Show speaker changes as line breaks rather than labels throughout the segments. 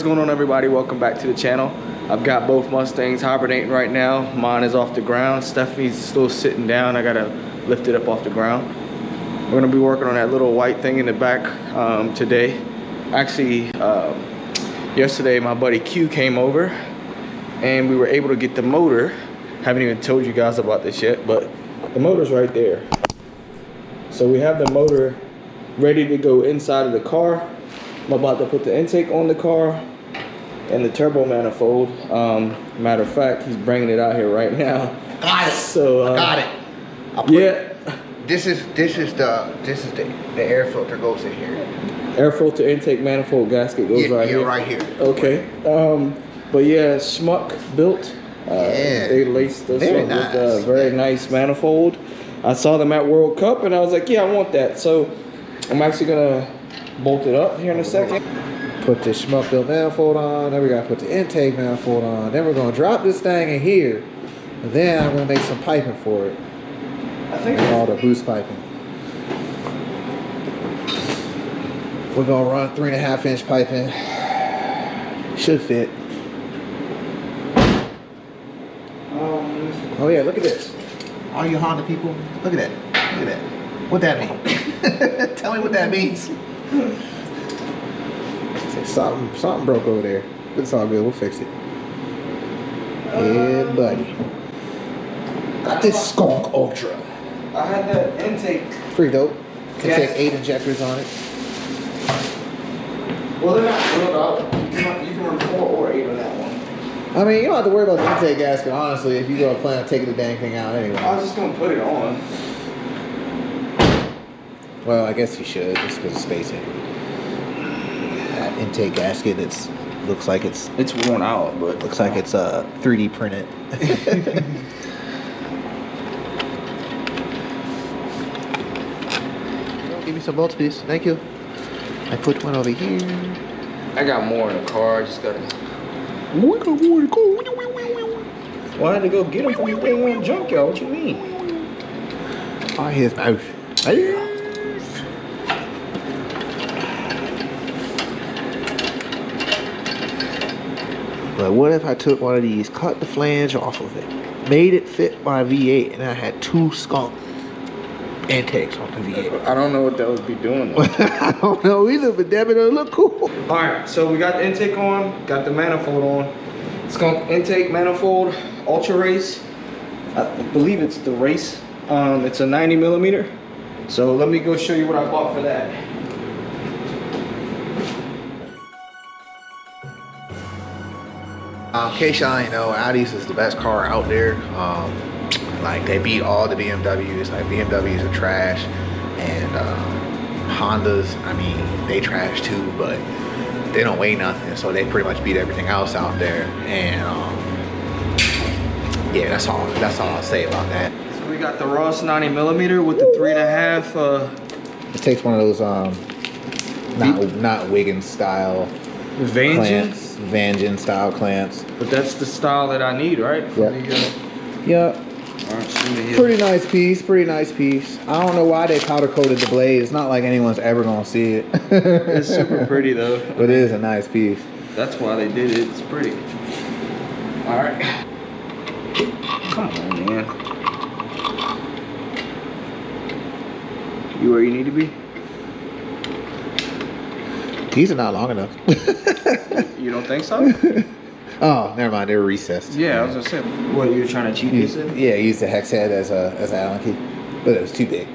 What's going on, everybody? Welcome back to the channel. I've got both Mustangs hibernating right now. Mine is off the ground. Stephanie's still sitting down. I gotta lift it up off the ground. We're gonna be working on that little white thing in the back today. Actually, yesterday my buddy Q came over and we were able to get the motor. Haven't even told you guys about this yet, but the motor's right there. So we have the motor ready to go inside of the car. I'm about to put the intake on the car and the turbo manifold. Matter of fact, he's bringing it out here right now.
Got it.
So
I got it. This is the air filter goes in here.
Air filter intake manifold gasket goes right here.
Right here.
Okay. But yeah, Schmuck built. They laced us up with a very nice manifold. I saw them at World Cup and I was like, yeah, I want that. So I'm actually gonna bolt it up here in a second.
Put the Schmuck built manifold on. Then we gotta put the intake manifold on. Then we're gonna drop this thing in here. And then I'm gonna make some piping for it.
I think
all the boost piping. We're gonna run 3.5 inch piping. Should fit. Oh yeah, look at this. All you Honda people, look at that. Look at that. What that mean? Tell me what that means. Something broke over there. But it's all good, we'll fix it. Yeah, buddy. Got this Skunk Ultra.
I had that intake.
Pretty dope. Can take 8 injectors on it.
Well, they're not drilled out. You can run 4 or 8 on that one.
I mean, you don't have to worry about the intake gasket, honestly, if you go plan on taking the dang thing out anyway.
I was just going to put it on.
Well, I guess you should, just because of spacing. That intake gasket, looks like it's
worn out, but
looks like it's 3D printed. Give me some bolts, please. Thank you. I put one over here.
I got more in the car. I just got to...
We got more in the car.
Well, I had to go get them from the thing in the junkyard. What you mean?
Oh, his mouth. But what if I took one of these, cut the flange off of it, made it fit my V8, and I had 2 Skunk intakes on the V8?
I don't know what that would be doing.
I don't know either, but damn it, it'll look cool.
All right, so we got the intake on, got the manifold on. Skunk intake manifold, Ultra Race. I believe it's the Race. It's a 90 millimeter. So let me go show you what I bought for that.
In case y'all ain't know, Audi's is the best car out there. Like, they beat all the BMWs. Like, BMWs are trash, and Hondas, I mean, they trash too, but they don't weigh nothing, so they pretty much beat everything else out there. And yeah, that's all I'll say about that.
So we got the Ross 90 millimeter with the 3.5.
It takes one of those not Wiggins style clamps, Vangean style clamps.
But that's the style that I need, right?
Yep. Pretty nice piece, pretty nice piece. I don't know why they powder coated the blade. It's not like anyone's ever gonna see it.
It's super pretty though.
But it is a nice piece.
That's why they did it. It's pretty. All right. Come on, man. You where you need to be?
These are not long enough.
You don't think so?
Oh, never mind. They were recessed.
Yeah, I was gonna say. What, you were trying to cheat this in?
Yeah, I used the hex head as an Allen key, but it was too big.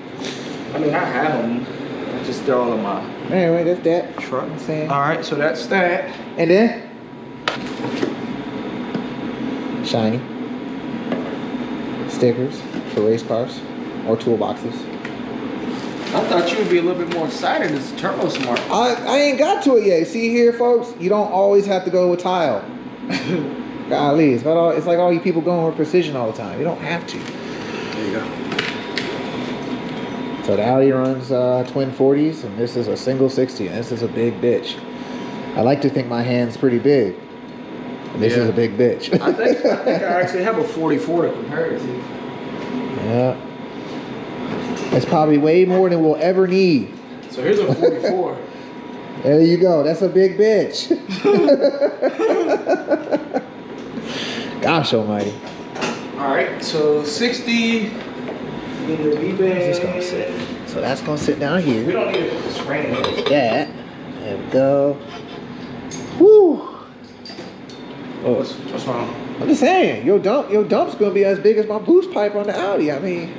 I mean, I have them. I just throw all in my.
Anyway, that's that.
Truck.
I'm saying.
All right, so that's that.
And then shiny stickers for race cars or toolboxes.
I thought you would be a little bit more excited. It's Turbo Smart.
I ain't got to it yet. See here, folks, you don't always have to go with tile. Golly, it's like all you people going with precision all the time. You don't have to.
There you go.
So the Audi runs twin 40s, and this is a single 60, and this is a big bitch. I like to think my hand's pretty big. And this is a big bitch.
I think I actually have a 44 to compare it to.
Yeah. It's probably way more than we'll ever need.
So here's a 44.
There you go. That's a big bitch. Gosh almighty.
All right, so 60 in the V-band.
Just gonna sit. So that's gonna sit down here.
We don't need to put the spring in it.
That. There we go. Woo. Oh,
What's wrong?
I'm just saying, your dump's gonna be as big as my boost pipe on the Audi. I mean,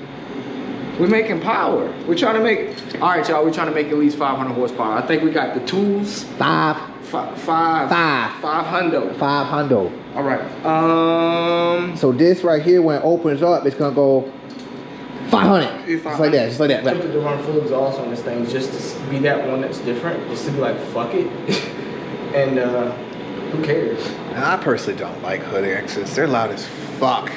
We're making power. We're trying to make, all right, y'all, we're trying to make at least 500 horsepower. I think we got the tools.
five
500.
hundo.
All right.
So this right here, when it opens up, it's gonna go 500. Just like that, just like that.
Put the run full exhaust on this thing just to be that one that's different. Just to be like, fuck it. And who cares?
And I personally don't like hood exits. They're loud as fuck.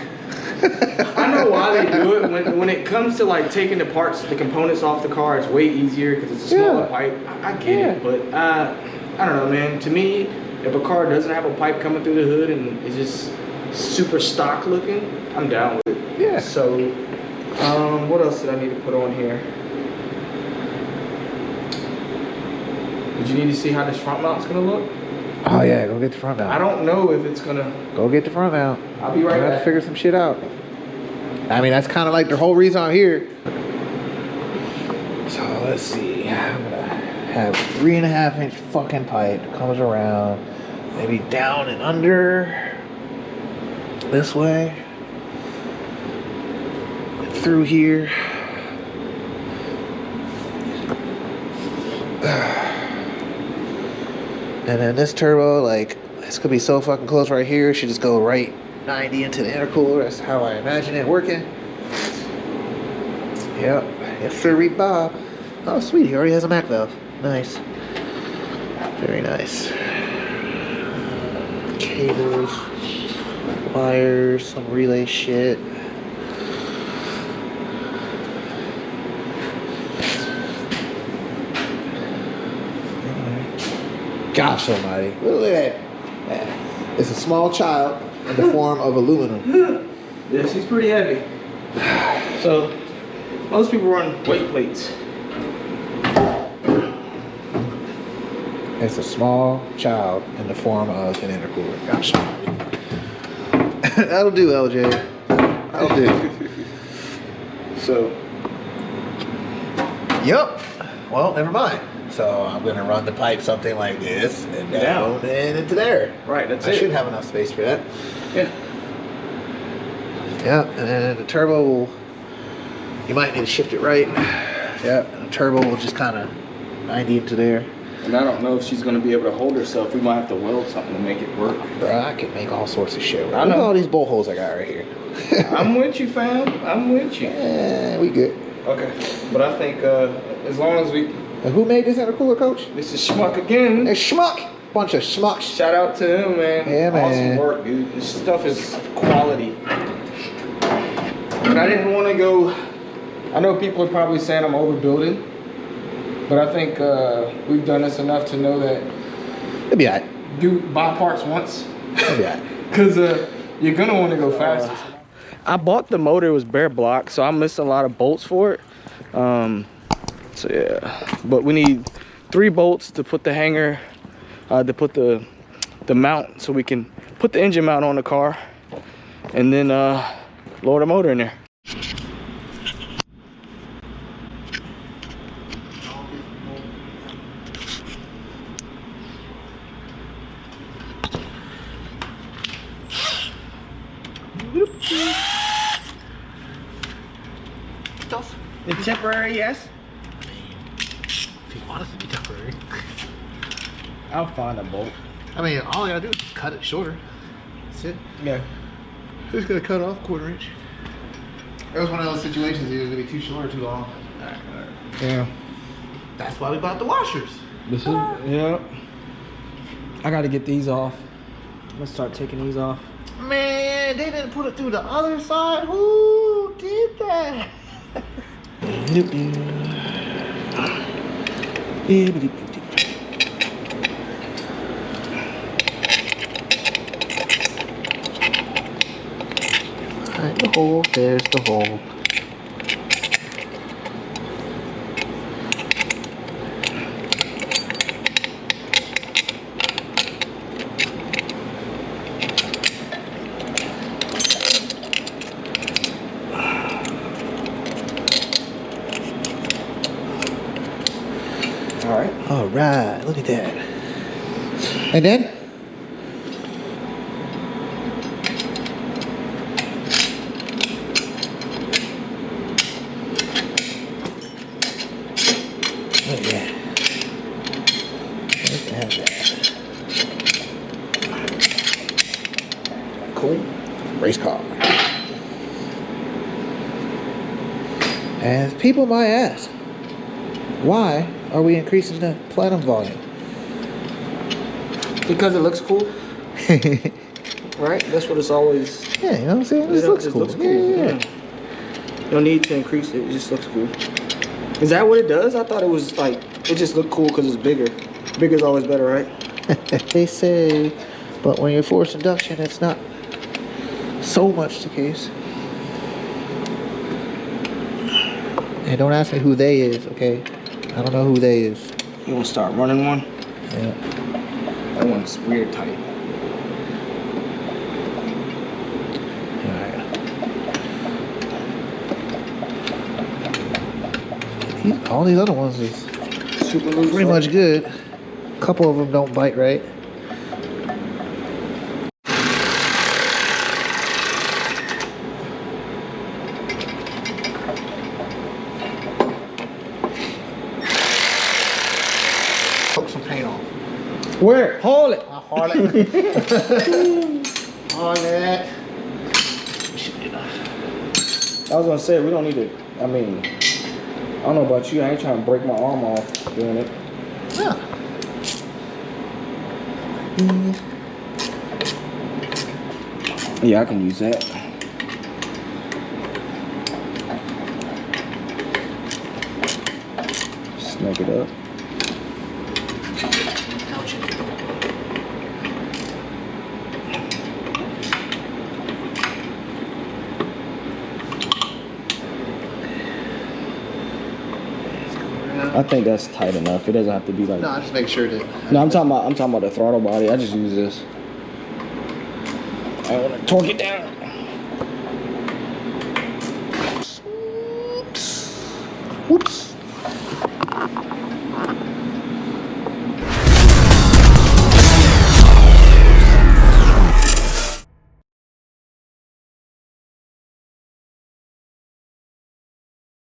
I know why they do it. When it comes to like taking the parts, the components off the car, it's way easier because it's a smaller pipe. I get it, but I don't know, man. To me, if a car doesn't have a pipe coming through the hood and it's just super stock looking, I'm down with it.
Yeah.
So, what else did I need to put on here? Did you need to see how this front mount's gonna look?
Oh yeah, go get the front mount.
I don't know if it's gonna.
Go get the front mount.
I'll be right
I have
back.
to figure some shit out. I mean, that's kind of like the whole reason I'm here. So let's see. I'm gonna have 3.5 inch fucking pipe. Comes around, maybe down and under. This way. Through here. And then this turbo, like, this could be so fucking close right here. It should just go right 90 into the intercooler. That's how I imagine it working. Yep. Yes, sir, read Bob. Oh, sweet. He already has a Mac valve. Nice. Very nice. Cables, wires, some relay shit. Gosh almighty. Look at that. It's a small child in the form of aluminum.
Yeah, she's pretty heavy. So, most people run weight plates.
It's a small child in the form of an intercooler. Gosh almighty. That'll do, LJ. That'll do.
So,
Yep. Well, never mind. So I'm gonna run the pipe something like this and down and into there.
right, that's
I
it.
should have enough space for that.
Yeah.
Yeah, and then the turbo will, you might need to shift it right. Yeah, and the turbo will just kind of 90 into there.
And I don't know if she's going to be able to hold herself. We might have to weld something to make it work.
Bro, I can make all sorts of shit.
I
Look
know.
at all these bolt holes I got right here.
I'm with you, fam. I'm with you.
Yeah, we good.
Okay. But I think as long as we...
And who made this intercooler, coach?
This is Schmuck again.
It's Schmuck. Bunch of schmucks.
Shout out to him, man.
Yeah, man.
Awesome work, dude. This stuff is quality. But I didn't want to go... I know people are probably saying I'm overbuilding. But I think we've done this enough to know that...
It'll be alright.
Buy parts once.
It'll be alright.
Because you're going to want to go faster. I bought the motor, it was bare block, so I'm missing a lot of bolts for it. So yeah, but we need 3 bolts to put the hanger, to put the mount, so we can put the engine mount on the car, and then lower the motor in there. The temporary, yes.
If you want us to be temporary.
I'll find a bolt.
I mean, all I gotta do is just cut it shorter. That's it.
Yeah.
Just gonna cut off 1/4 inch. It was one of those situations either gonna be too short or too long.
Yeah.
That's why we bought the washers.
This is, yeah. I gotta get these off. I'm gonna start taking these off.
Man, they didn't put it through the other side. Who did that? Alright, the hole, there's the hole. right, look at that. And then? Oh yeah. Look at that. Cool. Race car. And people might ask, why are we increasing the platinum volume?
Because it looks cool. Right? That's what it's always.
Yeah, you know what I'm saying? This looks cool.
Looks cool. Yeah. No need to increase it. It just looks cool. Is that what it does? I thought it was like, it just looked cool because it's bigger. Bigger is always better, right?
They say, but when you're forced induction, it's not so much the case. Hey, don't ask me who they is, okay? I don't know who they is.
You want to start running one?
Yeah.
That one's weird tight.
Alright. All these other ones is
Super loose,
pretty much good. A couple of them don't bite right. Poke some paint off.
Where? Hold it.
Hold it. Hold it.
I was gonna say we don't need to. I mean, I don't know about you. I ain't trying to break my arm off doing it.
Yeah.
Yeah, I can use that. Snug it up. I think that's tight enough. It doesn't have to be like.
No, just make sure that.
No, I'm talking about the throttle body. I just use this. I want to torque it down.